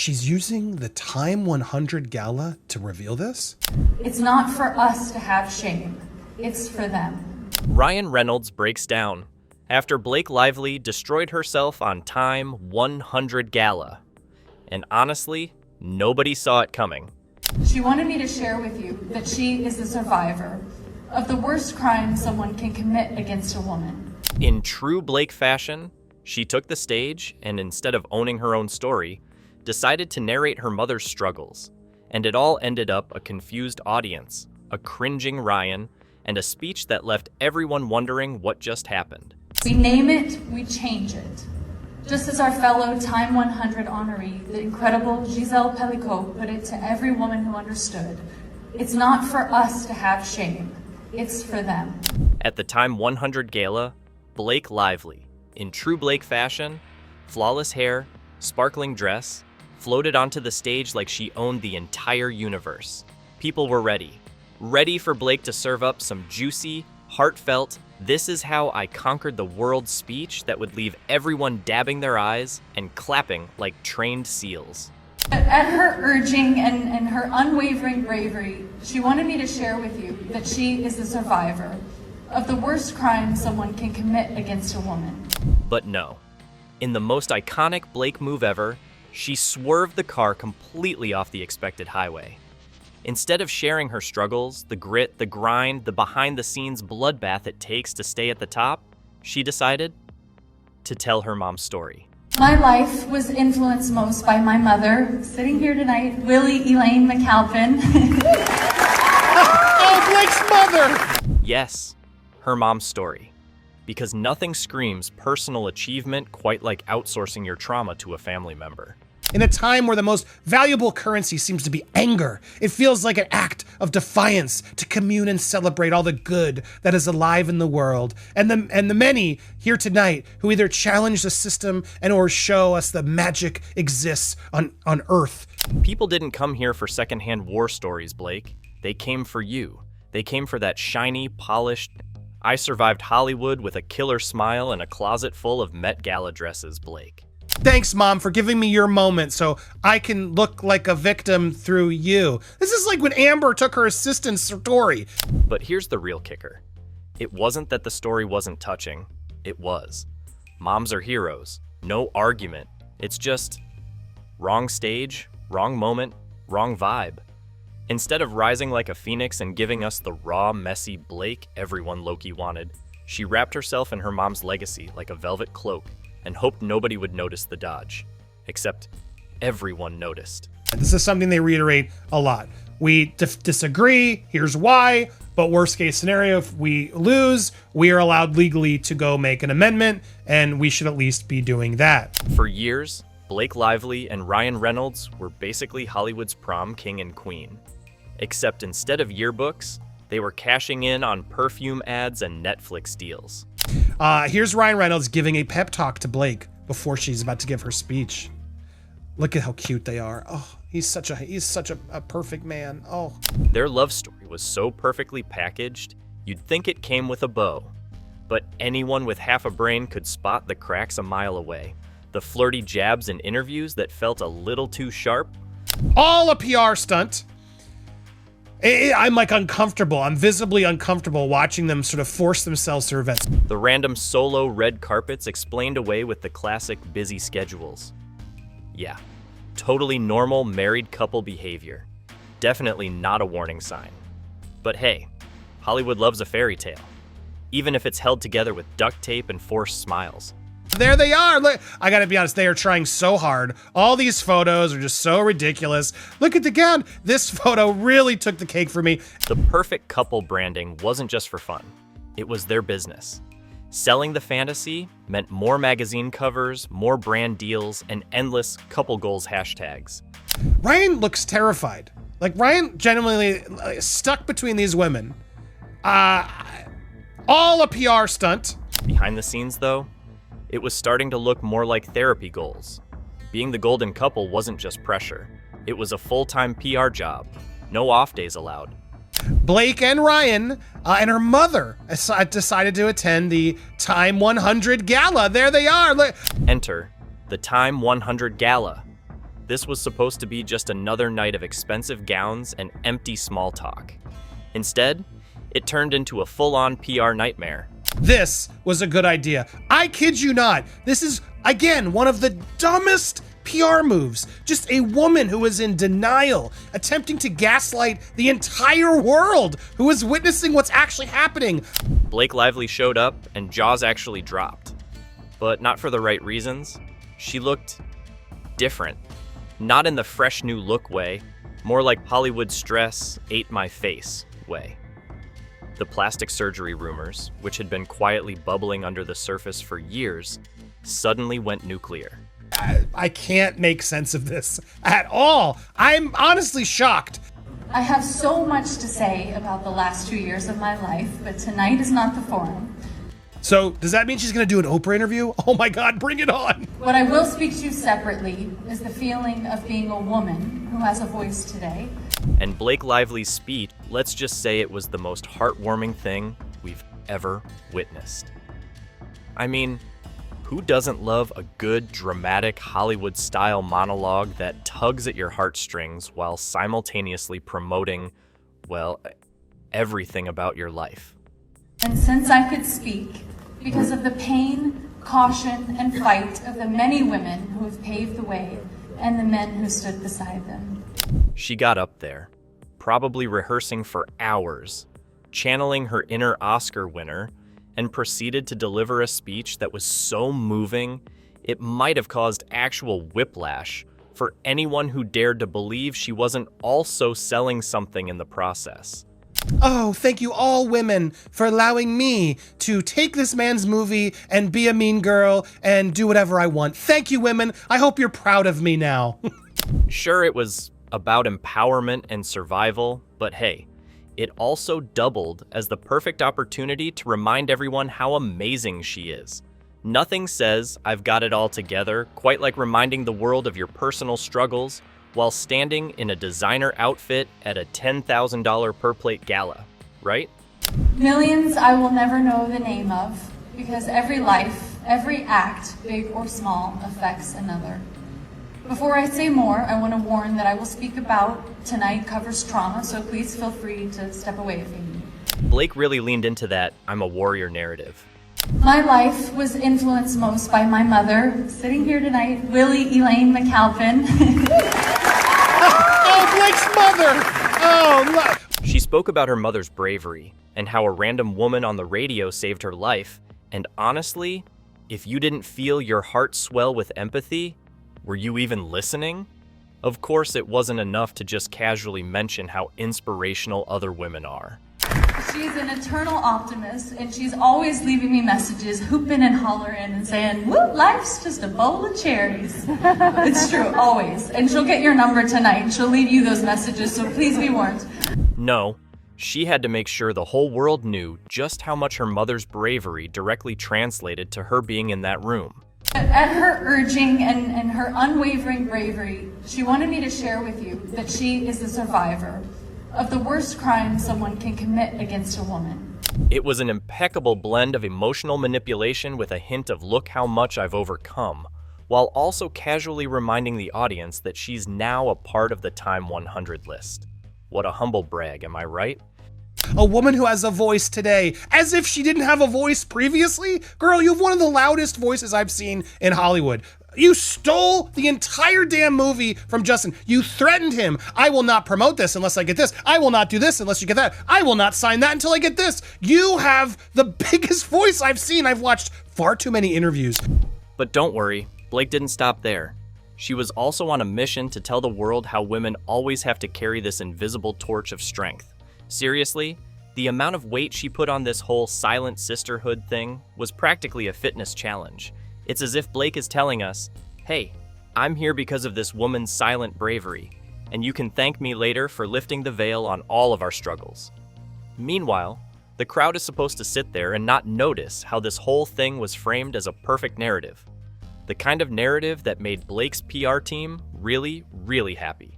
She's using the Time 100 Gala to reveal this? It's not for us to have shame. It's for them. Ryan Reynolds breaks down after Blake Lively destroyed herself on Time 100 Gala. And honestly, nobody saw it coming. She wanted me to share with you that she is a survivor of the worst crime someone can commit against a woman. In true Blake fashion, she took the stage and instead of owning her own story, decided to narrate her mother's struggles. And it all ended up a confused audience, a cringing Ryan, and a speech that left everyone wondering what just happened. We name it, we change it. Just as our fellow Time 100 honoree, the incredible Giselle Pellicot, put it to every woman who understood, it's not for us to have shame, it's for them. At the Time 100 Gala, Blake Lively, in true Blake fashion, flawless hair, sparkling dress, floated onto the stage like she owned the entire universe. People were ready for Blake to serve up some juicy, heartfelt, "This is how I conquered the world" speech that would leave everyone dabbing their eyes and clapping like trained seals. At her urging and her unwavering bravery, she wanted me to share with you that she is a survivor of the worst crime someone can commit against a woman. But no. In the most iconic Blake move ever, she swerved the car completely off the expected highway. Instead of sharing her struggles, the grit, the grind, the behind-the-scenes bloodbath it takes to stay at the top, she decided to tell her mom's story. My life was influenced most by my mother, sitting here tonight, Willie Elaine McAlpin. Oh, Blake's mother! Yes, her mom's story. Because nothing screams personal achievement quite like outsourcing your trauma to a family member. In a time where the most valuable currency seems to be anger, it feels like an act of defiance to commune and celebrate all the good that is alive in the world, and the many here tonight who either challenge the system and or show us the magic exists on Earth. People didn't come here for secondhand war stories, Blake. They came for you. They came for that shiny, polished, I survived Hollywood with a killer smile and a closet full of Met Gala dresses, Blake. Thanks, Mom, for giving me your moment so I can look like a victim through you. This is like when Amber took her assistant's story. But here's the real kicker. It wasn't that the story wasn't touching. It was. Moms are heroes. No argument. It's just wrong stage, wrong moment, wrong vibe. Instead of rising like a phoenix and giving us the raw, messy Blake everyone Loki wanted, she wrapped herself in her mom's legacy like a velvet cloak and hoped nobody would notice the dodge. Except everyone noticed. This is something they reiterate a lot. We disagree, here's why, but worst case scenario, if we lose, we are allowed legally to go make an amendment, and we should at least be doing that. For years, Blake Lively and Ryan Reynolds were basically Hollywood's prom king and queen. Except instead of yearbooks, they were cashing in on perfume ads and Netflix deals. Here's Ryan Reynolds giving a pep talk to Blake before she's about to give her speech. Look at how cute they are. Oh, he's such a perfect man. Oh. Their love story was so perfectly packaged, you'd think it came with a bow. But anyone with half a brain could spot the cracks a mile away. The flirty jabs in interviews that felt a little too sharp. All a PR stunt. I'm like uncomfortable. I'm visibly uncomfortable watching them sort of force themselves through events. The random solo red carpets explained away with the classic busy schedules. Yeah, totally normal married couple behavior. Definitely not a warning sign. But hey, Hollywood loves a fairy tale, even if it's held together with duct tape and forced smiles. There they are. Look, I gotta be honest, they are trying so hard. All these photos are just so ridiculous. Look at the gown. This photo really took the cake for me. The perfect couple branding wasn't just for fun. It was their business. Selling the fantasy meant more magazine covers, more brand deals, and endless couple goals hashtags. Ryan looks terrified. Like Ryan genuinely stuck between these women. All a PR stunt. Behind the scenes though, it was starting to look more like therapy goals. Being the golden couple wasn't just pressure. It was a full-time PR job. No off days allowed. Blake and Ryan and her mother decided to attend the Time 100 Gala. There they are. Look. Enter the Time 100 Gala. this was supposed to be just another night of expensive gowns and empty small talk. Instead, it turned into a full-on PR nightmare. This was a good idea. I kid you not. This is, again, one of the dumbest PR moves. Just a woman who is in denial, attempting to gaslight the entire world who is witnessing what's actually happening. Blake Lively showed up and jaws actually dropped. But not for the right reasons. She looked different. Not in the fresh new look way, more like Hollywood stress ate my face way. The plastic surgery rumors, which had been quietly bubbling under the surface for years, suddenly went nuclear. I can't make sense of this at all. I'm honestly shocked. I have so much to say about the last 2 years of my life, but tonight is not the forum. So, does that mean she's gonna do an Oprah interview? Oh my God, bring it on. What I will speak to separately is the feeling of being a woman who has a voice today. And Blake Lively's speech, let's just say it was the most heartwarming thing we've ever witnessed. I mean, who doesn't love a good, dramatic, Hollywood-style monologue that tugs at your heartstrings while simultaneously promoting, well, everything about your life? And since I could speak, because of the pain, caution, and fight of the many women who have paved the way and the men who stood beside them. She got up there, probably rehearsing for hours, channeling her inner Oscar winner, and proceeded to deliver a speech that was so moving, it might have caused actual whiplash for anyone who dared to believe she wasn't also selling something in the process. Oh, thank you all women for allowing me to take this man's movie and be a mean girl and do whatever I want. Thank you, women. I hope you're proud of me now. Sure, it was about empowerment and survival, but hey, it also doubled as the perfect opportunity to remind everyone how amazing she is. Nothing says, "I've got it all together," quite like reminding the world of your personal struggles while standing in a designer outfit at a $10,000 per plate gala, right? Millions I will never know the name of, because every life, every act, big or small, affects another. Before I say more, I want to warn that I will speak about tonight covers trauma, so please feel free to step away if you need. Blake really leaned into that "I'm a warrior" narrative. My life was influenced most by my mother, sitting here tonight, Willie Elaine McAlpin. Oh, Blake's mother! Oh, look. She spoke about her mother's bravery and how a random woman on the radio saved her life. And honestly, if you didn't feel your heart swell with empathy, were you even listening? Of course, it wasn't enough to just casually mention how inspirational other women are. She's an eternal optimist, and she's always leaving me messages, hooping and hollering and saying, "Woo, life's just a bowl of cherries." It's true, always. And she'll get your number tonight, and she'll leave you those messages, so please be warned. No, she had to make sure the whole world knew just how much her mother's bravery directly translated to her being in that room. At her urging and her unwavering bravery, she wanted me to share with you that she is a survivor of the worst crime someone can commit against a woman. It was an impeccable blend of emotional manipulation with a hint of "look how much I've overcome," while also casually reminding the audience that she's now a part of the Time 100 list. What a humble brag, am I right? A woman who has a voice today, as if she didn't have a voice previously? Girl, you have one of the loudest voices I've seen in Hollywood. You stole the entire damn movie from Justin. You threatened him. "I will not promote this unless I get this. I will not do this unless you get that. I will not sign that until I get this." You have the biggest voice I've seen. I've watched far too many interviews. But don't worry, Blake didn't stop there. She was also on a mission to tell the world how women always have to carry this invisible torch of strength. Seriously, the amount of weight she put on this whole silent sisterhood thing was practically a fitness challenge. It's as if Blake is telling us, "Hey, I'm here because of this woman's silent bravery, and you can thank me later for lifting the veil on all of our struggles." Meanwhile, the crowd is supposed to sit there and not notice how this whole thing was framed as a perfect narrative. The kind of narrative that made Blake's PR team really, really happy.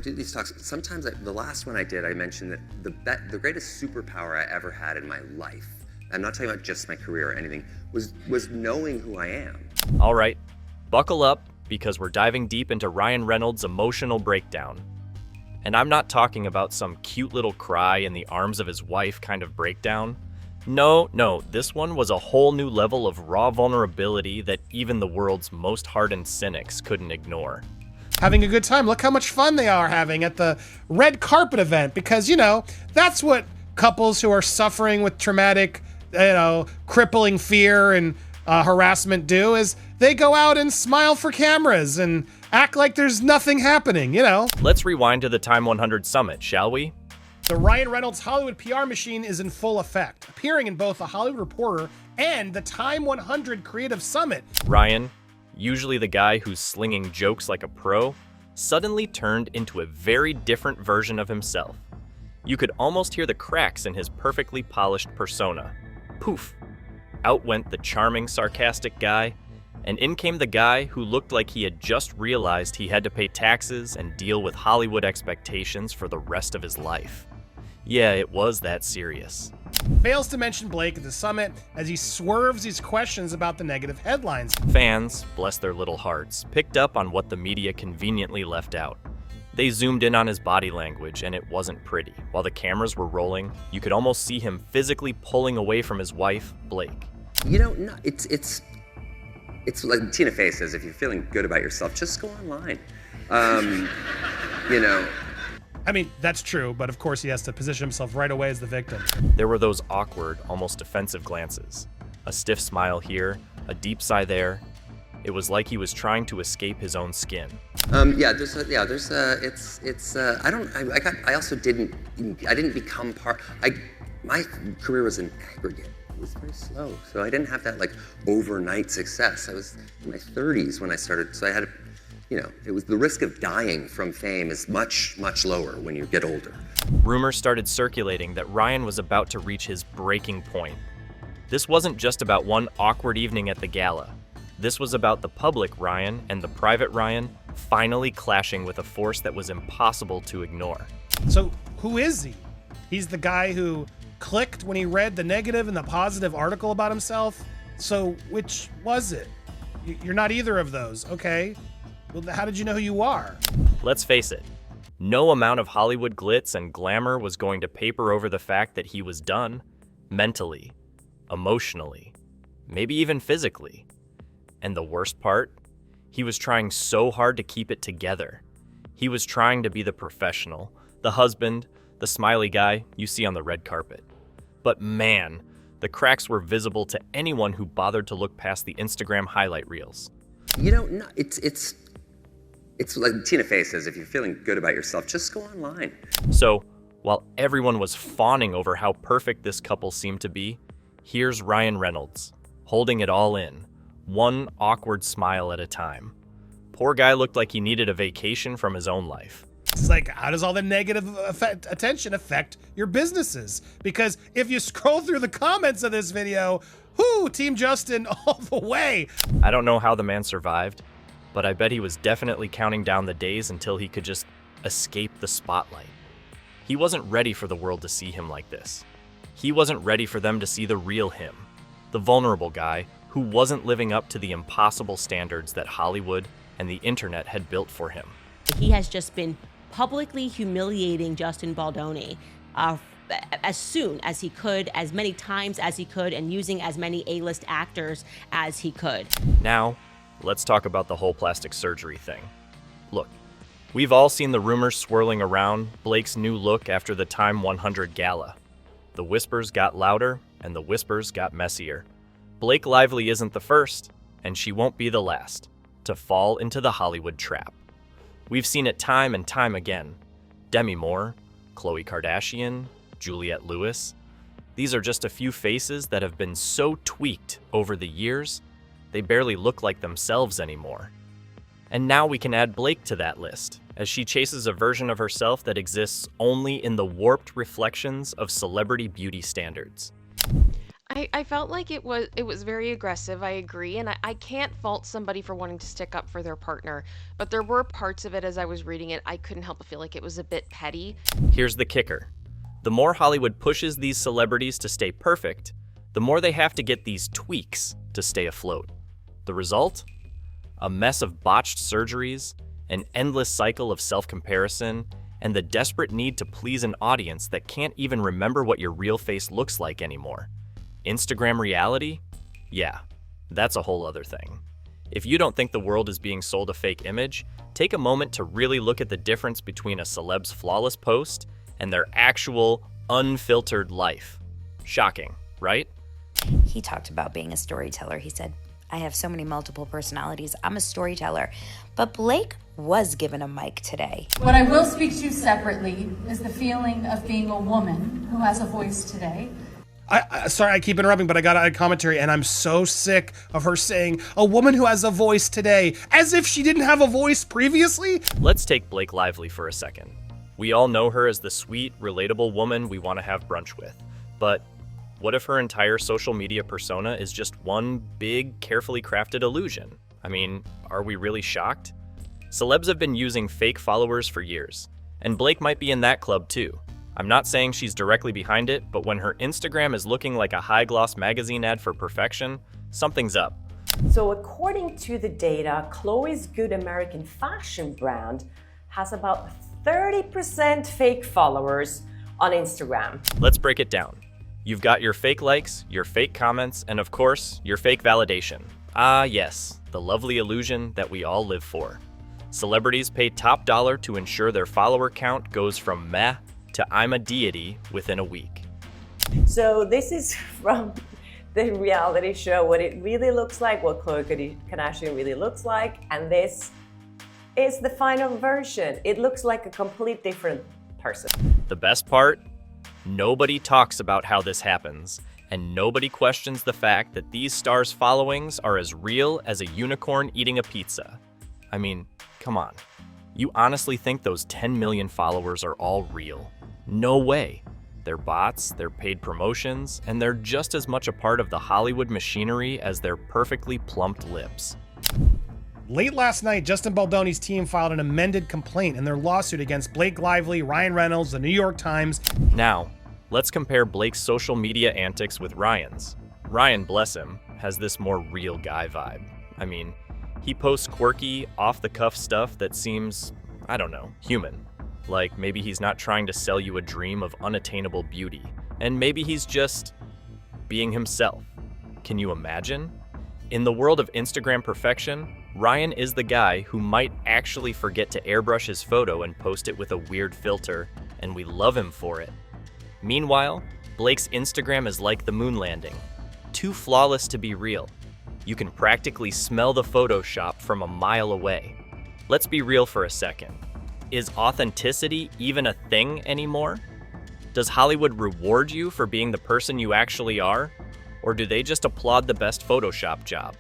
Do these talks. Sometimes the last one I did, I mentioned that the greatest superpower I ever had in my life, I'm not talking about just my career or anything, was knowing who I am. All right, buckle up, because we're diving deep into Ryan Reynolds' emotional breakdown. And I'm not talking about some cute little cry in the arms of his wife kind of breakdown. No, this one was a whole new level of raw vulnerability that even the world's most hardened cynics couldn't ignore. Having a good time. Look how much fun they are having at the red carpet event, because, that's what couples who are suffering with traumatic, crippling fear and harassment do, is they go out and smile for cameras and act like there's nothing happening, Let's rewind to the Time 100 Summit, shall we? The Ryan Reynolds Hollywood PR machine is in full effect, appearing in both the Hollywood Reporter and the Time 100 Creative Summit. Ryan, usually the guy who's slinging jokes like a pro, suddenly turned into a very different version of himself. You could almost hear the cracks in his perfectly polished persona. Poof! Out went the charming, sarcastic guy, and in came the guy who looked like he had just realized he had to pay taxes and deal with Hollywood expectations for the rest of his life. Yeah, it was that serious. Fails to mention Blake at the summit as he swerves these questions about the negative headlines. Fans, bless their little hearts, picked up on what the media conveniently left out. They zoomed in on his body language, and it wasn't pretty. While the cameras were rolling, you could almost see him physically pulling away from his wife, Blake. No, it's like Tina Fey says, if you're feeling good about yourself, just go online. I mean, that's true, but of course he has to position himself right away as the victim. There were those awkward, almost defensive glances. A stiff smile here, a deep sigh there. It was like he was trying to escape his own skin. I also didn't become part, my career was an aggregate. It was very slow, so I didn't have that overnight success. I was in my 30s when I started, so I had it was the risk of dying from fame is much, much lower when you get older. Rumors started circulating that Ryan was about to reach his breaking point. This wasn't just about one awkward evening at the gala. This was about the public Ryan and the private Ryan finally clashing with a force that was impossible to ignore. So who is he? He's the guy who clicked when he read the negative and the positive article about himself? So which was it? You're not either of those, okay? Well, how did you know who you are? Let's face it, no amount of Hollywood glitz and glamour was going to paper over the fact that he was done, mentally, emotionally, maybe even physically. And the worst part, he was trying so hard to keep it together. He was trying to be the professional, the husband, the smiley guy you see on the red carpet. But man, the cracks were visible to anyone who bothered to look past the Instagram highlight reels. It's like Tina Fey says, if you're feeling good about yourself, just go online. So, while everyone was fawning over how perfect this couple seemed to be, here's Ryan Reynolds, holding it all in, one awkward smile at a time. Poor guy looked like he needed a vacation from his own life. It's like, how does all the negative attention affect your businesses? Because if you scroll through the comments of this video, Team Justin all the way. I don't know how the man survived, but I bet he was definitely counting down the days until he could just escape the spotlight. He wasn't ready for the world to see him like this. He wasn't ready for them to see the real him, the vulnerable guy who wasn't living up to the impossible standards that Hollywood and the internet had built for him. He has just been publicly humiliating Justin Baldoni as soon as he could, as many times as he could, and using as many A-list actors as he could. Now, let's talk about the whole plastic surgery thing. Look, we've all seen the rumors swirling around Blake's new look after the Time 100 Gala. The whispers got louder, and the whispers got messier. Blake Lively isn't the first, and she won't be the last, to fall into the Hollywood trap. We've seen it time and time again. Demi Moore, Khloe Kardashian, Juliette Lewis. These are just a few faces that have been so tweaked over the years, they barely look like themselves anymore. And now we can add Blake to that list, as she chases a version of herself that exists only in the warped reflections of celebrity beauty standards. I felt like it was very aggressive, I agree, and I can't fault somebody for wanting to stick up for their partner, but there were parts of it as I was reading it, I couldn't help but feel like it was a bit petty. Here's the kicker. The more Hollywood pushes these celebrities to stay perfect, the more they have to get these tweaks to stay afloat. The result? A mess of botched surgeries, an endless cycle of self-comparison, and the desperate need to please an audience that can't even remember what your real face looks like anymore. Instagram reality? Yeah, that's a whole other thing. If you don't think the world is being sold a fake image, take a moment to really look at the difference between a celeb's flawless post and their actual, unfiltered life. Shocking, right? He talked about being a storyteller. He said, I have so many multiple personalities. I'm a storyteller. But Blake was given a mic today. What I will speak to separately is the feeling of being a woman who has a voice today. Sorry, I keep interrupting, but I got a commentary, and I'm so sick of her saying, a woman who has a voice today, as if she didn't have a voice previously. Let's take Blake Lively for a second. We all know her as the sweet, relatable woman we want to have brunch with. But what if her entire social media persona is just one big, carefully crafted illusion? I mean, are we really shocked? Celebs have been using fake followers for years, and Blake might be in that club too. I'm not saying she's directly behind it, but when her Instagram is looking like a high-gloss magazine ad for perfection, something's up. So according to the data, Chloe's Good American Fashion brand has about 30% fake followers on Instagram. Let's break it down. You've got your fake likes, your fake comments, and of course, your fake validation. Ah yes, the lovely illusion that we all live for. Celebrities pay top dollar to ensure their follower count goes from meh to I'm a deity within a week. So this is from the reality show, what it really looks like, what Khloe Kardashian really looks like, and this is the final version. It looks like a complete different person. The best part? Nobody talks about how this happens, and nobody questions the fact that these stars' followings are as real as a unicorn eating a pizza. I mean, come on. You honestly think those 10 million followers are all real? No way. They're bots, they're paid promotions, and they're just as much a part of the Hollywood machinery as their perfectly plumped lips. Late last night, Justin Baldoni's team filed an amended complaint in their lawsuit against Blake Lively, Ryan Reynolds, the New York Times. Now, let's compare Blake's social media antics with Ryan's. Ryan, bless him, has this more real guy vibe. I mean, he posts quirky, off-the-cuff stuff that seems, I don't know, human. Like maybe he's not trying to sell you a dream of unattainable beauty, and maybe he's just being himself. Can you imagine? In the world of Instagram perfection, Ryan is the guy who might actually forget to airbrush his photo and post it with a weird filter, and we love him for it. Meanwhile, Blake's Instagram is like the moon landing. Too flawless to be real. You can practically smell the Photoshop from a mile away. Let's be real for a second. Is authenticity even a thing anymore? Does Hollywood reward you for being the person you actually are? Or do they just applaud the best Photoshop job?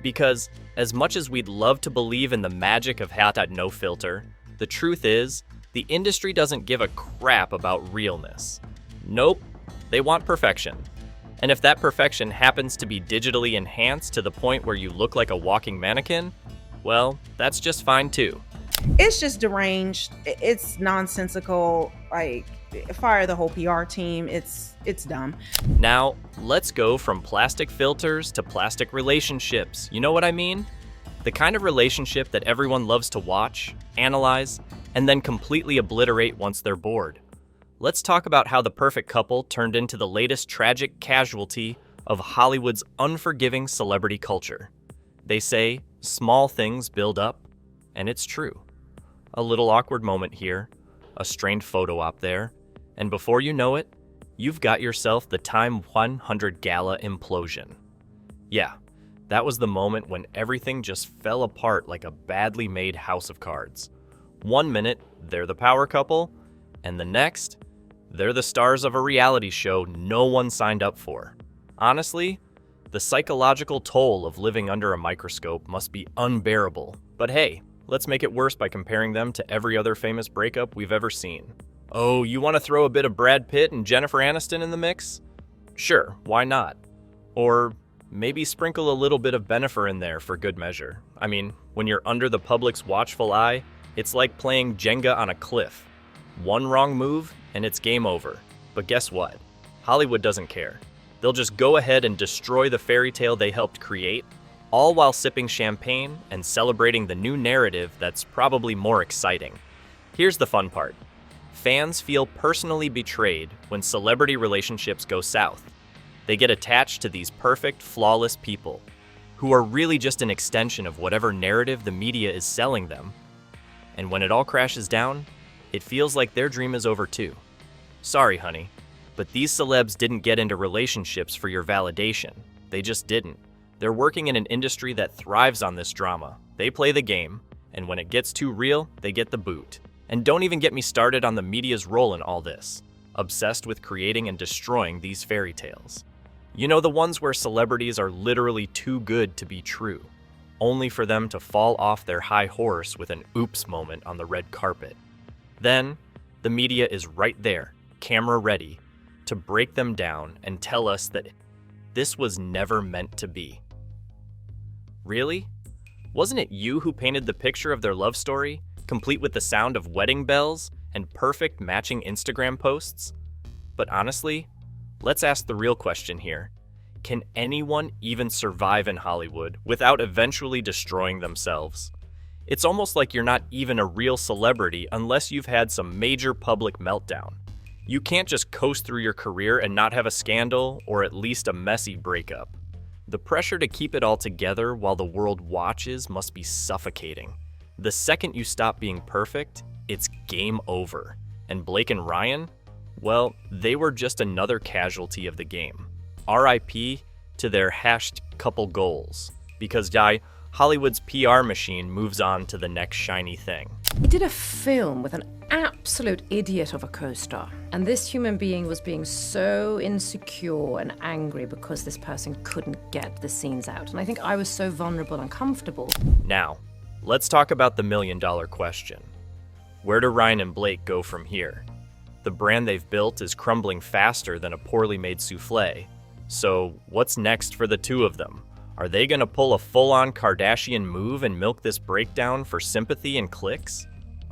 Because as much as we'd love to believe in the magic of no filter, the truth is, the industry doesn't give a crap about realness. Nope, they want perfection. And if that perfection happens to be digitally enhanced to the point where you look like a walking mannequin, well, that's just fine too. It's just deranged. It's nonsensical. Like, fire the whole PR team. It's dumb. Now, let's go from plastic filters to plastic relationships. You know what I mean? The kind of relationship that everyone loves to watch, analyze, and then completely obliterate once they're bored. Let's talk about how the perfect couple turned into the latest tragic casualty of Hollywood's unforgiving celebrity culture. They say small things build up, and it's true. A little awkward moment here, a strained photo op there, and before you know it, you've got yourself the Time 100 Gala implosion. Yeah, that was the moment when everything just fell apart like a badly made house of cards. 1 minute, they're the power couple, and the next, they're the stars of a reality show no one signed up for. Honestly, the psychological toll of living under a microscope must be unbearable. But hey, let's make it worse by comparing them to every other famous breakup we've ever seen. Oh, you want to throw a bit of Brad Pitt and Jennifer Aniston in the mix? Sure, why not? Or maybe sprinkle a little bit of Bennifer in there for good measure. I mean, when you're under the public's watchful eye, it's like playing Jenga on a cliff. One wrong move, and it's game over. But guess what? Hollywood doesn't care. They'll just go ahead and destroy the fairy tale they helped create, all while sipping champagne and celebrating the new narrative that's probably more exciting. Here's the fun part. Fans feel personally betrayed when celebrity relationships go south. They get attached to these perfect, flawless people, who are really just an extension of whatever narrative the media is selling them. And when it all crashes down, it feels like their dream is over too. Sorry, honey, but these celebs didn't get into relationships for your validation. They just didn't. They're working in an industry that thrives on this drama. They play the game, and when it gets too real, they get the boot. And don't even get me started on the media's role in all this, obsessed with creating and destroying these fairy tales. You know, the ones where celebrities are literally too good to be true, only for them to fall off their high horse with an oops moment on the red carpet. Then, the media is right there, camera ready, to break them down and tell us that this was never meant to be. Really? Wasn't it you who painted the picture of their love story, complete with the sound of wedding bells and perfect matching Instagram posts? But honestly, let's ask the real question here. Can anyone even survive in Hollywood without eventually destroying themselves? It's almost like you're not even a real celebrity unless you've had some major public meltdown. You can't just coast through your career and not have a scandal or at least a messy breakup. The pressure to keep it all together while the world watches must be suffocating. The second you stop being perfect, it's game over. And Blake and Ryan? Well, they were just another casualty of the game. RIP to their hashed couple goals, because Hollywood's PR machine moves on to the next shiny thing. We did a film with an absolute idiot of a co-star, and this human being was being so insecure and angry because this person couldn't get the scenes out, and I think I was so vulnerable and comfortable. Now, let's talk about the million-dollar question. Where do Ryan and Blake go from here? The brand they've built is crumbling faster than a poorly made souffle. So, what's next for the two of them? Are they gonna pull a full-on Kardashian move and milk this breakdown for sympathy and clicks?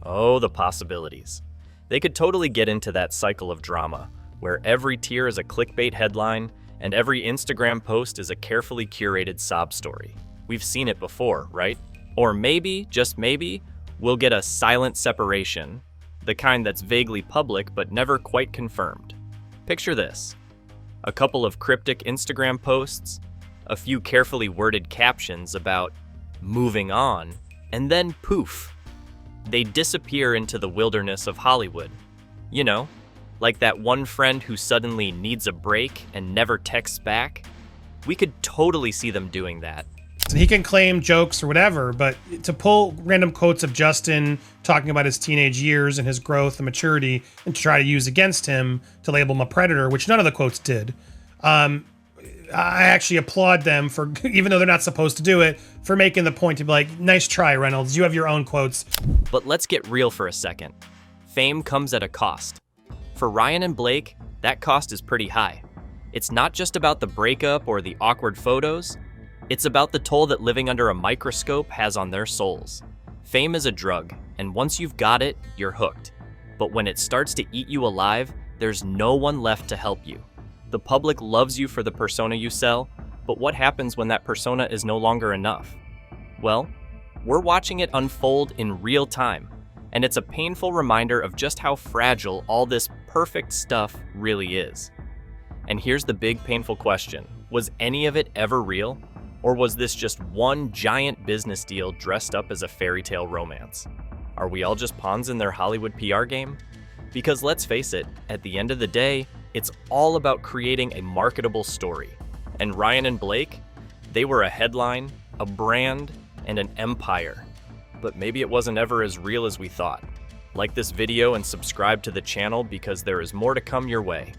Oh, the possibilities. They could totally get into that cycle of drama, where every tier is a clickbait headline and every Instagram post is a carefully curated sob story. We've seen it before, right? Or maybe, just maybe, we'll get a silent separation, the kind that's vaguely public but never quite confirmed. Picture this. A couple of cryptic Instagram posts, a few carefully worded captions about moving on, and then poof, they disappear into the wilderness of Hollywood. You know, like that one friend who suddenly needs a break and never texts back. We could totally see them doing that. He can claim jokes or whatever, but to pull random quotes of Justin talking about his teenage years and his growth and maturity and to try to use against him to label him a predator, which none of the quotes did, I actually applaud them for, even though they're not supposed to do it, for making the point to be like, nice try, Reynolds. You have your own quotes. But let's get real for a second. Fame comes at a cost. For Ryan and Blake, that cost is pretty high. It's not just about the breakup or the awkward photos. It's about the toll that living under a microscope has on their souls. Fame is a drug, and once you've got it, you're hooked. But when it starts to eat you alive, there's no one left to help you. The public loves you for the persona you sell, but what happens when that persona is no longer enough? Well, we're watching it unfold in real time, and it's a painful reminder of just how fragile all this perfect stuff really is. And here's the big painful question. Was any of it ever real? Or was this just one giant business deal dressed up as a fairy tale romance? Are we all just pawns in their Hollywood PR game? Because let's face it, at the end of the day, it's all about creating a marketable story. And Ryan and Blake, they were a headline, a brand, and an empire. But maybe it wasn't ever as real as we thought. Like this video and subscribe to the channel because there is more to come your way.